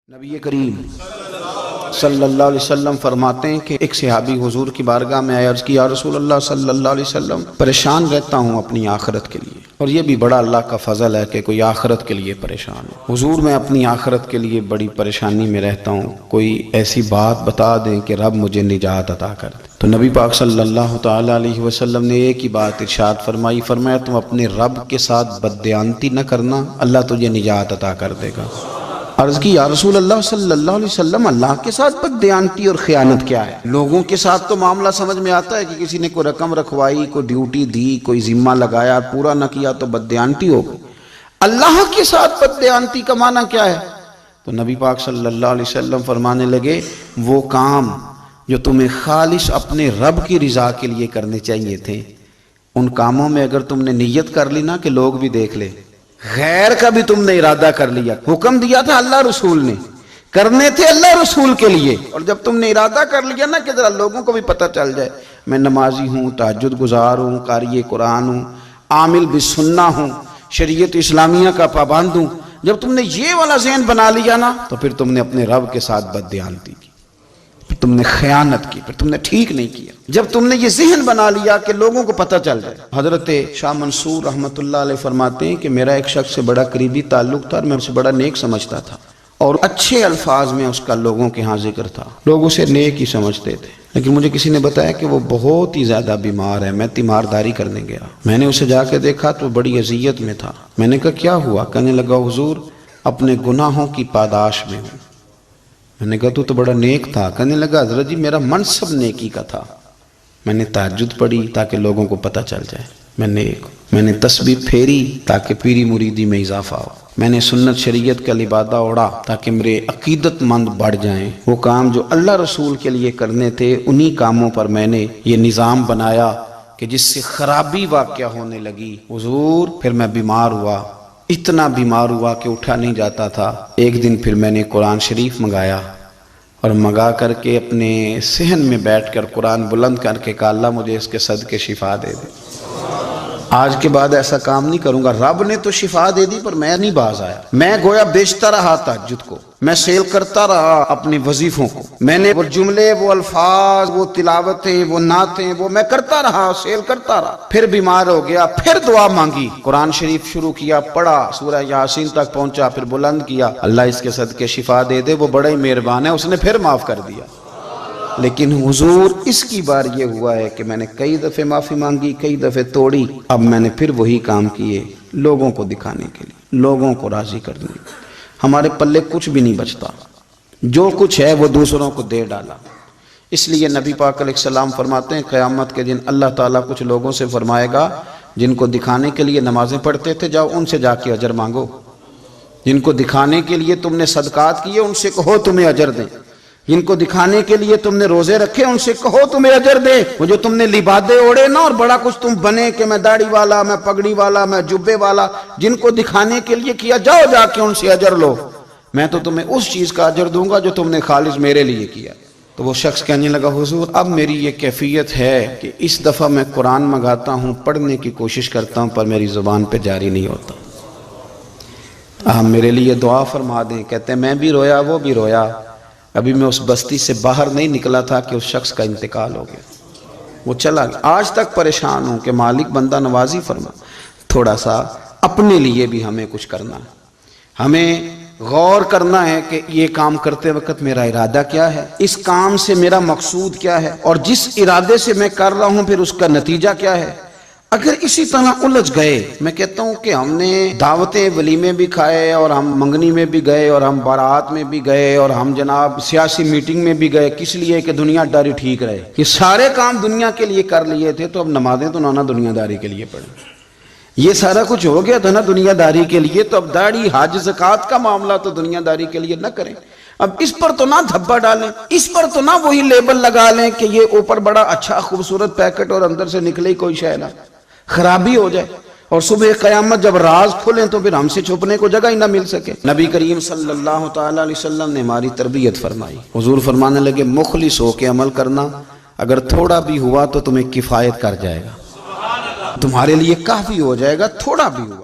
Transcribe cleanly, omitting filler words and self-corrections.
نبی کریم صلی اللہ علیہ وسلم فرماتے ہیں کہ ایک صحابی حضور کی بارگاہ میں آیا، عرض کی یا رسول اللہ صلی اللہ علیہ وسلم پریشان رہتا ہوں اپنی آخرت کے لیے، اور یہ بھی بڑا اللہ کا فضل ہے کہ کوئی آخرت کے لیے پریشان ہو۔ حضور میں اپنی آخرت کے لیے بڑی پریشانی میں رہتا ہوں، کوئی ایسی بات بتا دیں کہ رب مجھے نجات عطا کر دے۔ تو نبی پاک صلی اللہ تعالی علیہ وسلم نے ایک ہی بات ارشاد فرمائی، فرمایا تم اپنے رب کے ساتھ بددیانتی نہ کرنا، اللہ تجھے نجات عطا کر دے گا۔ عرض کی یا رسول اللہ صلی اللہ علیہ وسلم اللہ کے ساتھ بددیانتی اور خیانت کیا ہے؟ لوگوں کے ساتھ تو معاملہ سمجھ میں آتا ہے کہ کسی نے کوئی رقم رکھوائی، کوئی ڈیوٹی دی، کوئی ذمہ لگایا، پورا نہ کیا تو بددیانتی ہو گئی۔ اللہ کے ساتھ بددیانتی کا معنی کیا ہے؟ تو نبی پاک صلی اللہ علیہ وسلم فرمانے لگے وہ کام جو تمہیں خالص اپنے رب کی رضا کے لیے کرنے چاہیے تھے، ان کاموں میں اگر تم نے نیت کر لی نا کہ لوگ بھی دیکھ لے، غیر کا بھی تم نے ارادہ کر لیا، حکم دیا تھا اللہ رسول نے، کرنے تھے اللہ رسول کے لیے، اور جب تم نے ارادہ کر لیا نا کہ ذرا لوگوں کو بھی پتہ چل جائے میں نمازی ہوں، تہجد گزار ہوں، قاری قرآن ہوں، عامل بالسنہ ہوں، شریعت اسلامیہ کا پابند ہوں، جب تم نے یہ والا ذہن بنا لیا نا تو پھر تم نے اپنے رب کے ساتھ بددیانتی کی، پھر تم نے خیانت کی، پھر تم نے ٹھیک نہیں کیا۔ جب تم نے یہ ذہن بنا لیا کہ لوگوں کو پتہ چل جائے۔ حضرت شاہ منصور رحمۃ اللہ علیہ فرماتے ہیں کہ میرا ایک شخص سے بڑا قریبی تعلق تھا اور میں اسے بڑا نیک سمجھتا تھا، اور اچھے الفاظ میں اس کا لوگوں کے ہاں ذکر تھا، لوگ اسے نیک ہی سمجھتے تھے، لیکن مجھے کسی نے بتایا کہ وہ بہت ہی زیادہ بیمار ہے۔ میں تیمارداری کرنے گیا، میں نے اسے جا کے دیکھا تو بڑی اذیت میں تھا۔ میں نے کہا کیا ہوا؟ کہنے لگا حضور اپنے گناہوں کی پاداش میں ہوں۔ میں نے کہا تو بڑا نیک تھا۔ کہنے لگا حضرت جی میرا منصب نیکی کا تھا، میں نے تہجد پڑھی تاکہ لوگوں کو پتہ چل جائے میں نیک ہوں، میں نے تسبیح پھیری تاکہ پیری مریدی میں اضافہ ہو، میں نے سنت شریعت کا لبادہ اوڑھا تاکہ میرے عقیدت مند بڑھ جائیں۔ وہ کام جو اللہ رسول کے لیے کرنے تھے انہی کاموں پر میں نے یہ نظام بنایا کہ جس سے خرابی واقع ہونے لگی۔ حضور پھر میں بیمار ہوا، اتنا بیمار ہوا کہ اٹھا نہیں جاتا تھا۔ ایک دن پھر میں نے قرآن شریف منگایا اور منگا کر کے اپنے صحن میں بیٹھ کر قرآن بلند کر کے کہا اللہ مجھے اس کے صدقے شفا دے دے۔ آج کے بعد ایسا کام نہیں کروں گا۔ رب نے تو شفا دے دی پر میں نہیں باز آیا، میں گویا بیچتا رہا تہجد کو، میں سیل کرتا رہا اپنے وظیفوں کو، میں نے وہ جملے، وہ الفاظ، وہ تلاوتیں، وہ نعتیں، وہ میں کرتا رہا، سیل کرتا رہا۔ پھر بیمار ہو گیا، پھر دعا مانگی، قرآن شریف شروع کیا، پڑھا، سورہ یاسین تک پہنچا، پھر بلند کیا، اللہ اس کے صدقے شفا دے دے، وہ بڑا ہی مہربان ہے، اس نے پھر معاف کر دیا۔ لیکن حضور اس کی بار یہ ہوا ہے کہ میں نے کئی دفعہ معافی مانگی، کئی دفعہ توڑی، اب میں نے پھر وہی کام کیے لوگوں کو دکھانے کے لیے، لوگوں کو راضی کرنے کے لیے۔ ہمارے پلے کچھ بھی نہیں بچتا، جو کچھ ہے وہ دوسروں کو دے ڈالا۔ اس لیے نبی پاک علیہ السلام فرماتے ہیں قیامت کے دن اللہ تعالیٰ کچھ لوگوں سے فرمائے گا جن کو دکھانے کے لیے نمازیں پڑھتے تھے جاؤ ان سے جا کے اجر مانگو، جن کو دکھانے کے لیے تم نے صدقات کیے ان سے کہو تمہیں اجر دیں، جن کو دکھانے کے لیے تم نے روزے رکھے ان سے کہو تمہیں اجر دے۔ وہ جو تم نے لبادے اوڑے نا اور بڑا کچھ تم بنے کہ میں داڑھی والا، میں پگڑی والا، میں جبے والا، جن کو دکھانے کے لیے کیا جاؤ جا کے ان سے اجر لو، میں تو تمہیں اس چیز کا اجر دوں گا جو تم نے خالص میرے لیے کیا۔ تو وہ شخص کہنے لگا حضور اب میری یہ کیفیت ہے کہ اس دفعہ میں قرآن منگاتا ہوں، پڑھنے کی کوشش کرتا ہوں پر میری زبان پہ جاری نہیں ہوتا، آپ میرے لیے دعا فرما دیں۔ کہتے ہیں میں بھی رویا، وہ بھی رویا، ابھی میں اس بستی سے باہر نہیں نکلا تھا کہ اس شخص کا انتقال ہو گیا، وہ چلا گیا۔ آج تک پریشان ہوں کہ مالک بندہ نوازی فرما، تھوڑا سا اپنے لیے بھی ہمیں کچھ کرنا ہے، ہمیں غور کرنا ہے کہ یہ کام کرتے وقت میرا ارادہ کیا ہے، اس کام سے میرا مقصود کیا ہے، اور جس ارادے سے میں کر رہا ہوں پھر اس کا نتیجہ کیا ہے۔ اگر اسی طرح الجھ گئے، میں کہتا ہوں کہ ہم نے دعوتیں ولیمے بھی کھائے اور ہم منگنی میں بھی گئے اور ہم بارات میں بھی گئے اور ہم جناب سیاسی میٹنگ میں بھی گئے، کس لیے کہ دنیا داری ٹھیک رہے، یہ سارے کام دنیا کے لیے کر لیے تھے تو اب نمازیں تو نانا دنیا داری کے لیے پڑھیں، یہ سارا کچھ ہو گیا تھا نا دنیا داری کے لیے، تو اب داڑھی حج زکوٰۃ کا معاملہ تو دنیا داری کے لیے نہ کریں۔ اب اس پر تو نہ دھبا ڈالیں، اس پر تو نہ وہی لیبل لگا لیں کہ یہ اوپر بڑا اچھا خوبصورت پیکٹ اور اندر سے نکلے ہی کوئی شے نہ، خرابی ہو جائے اور صبح قیامت جب راز کھلیں تو پھر ہم سے چھپنے کو جگہ ہی نہ مل سکے۔ نبی کریم صلی اللہ تعالی علیہ وسلم نے ہماری تربیت فرمائی، حضور فرمانے لگے مخلص ہو کے عمل کرنا، اگر تھوڑا بھی ہوا تو تمہیں کفایت کر جائے گا، تمہارے لیے کافی ہو جائے گا، تھوڑا بھی ہوا۔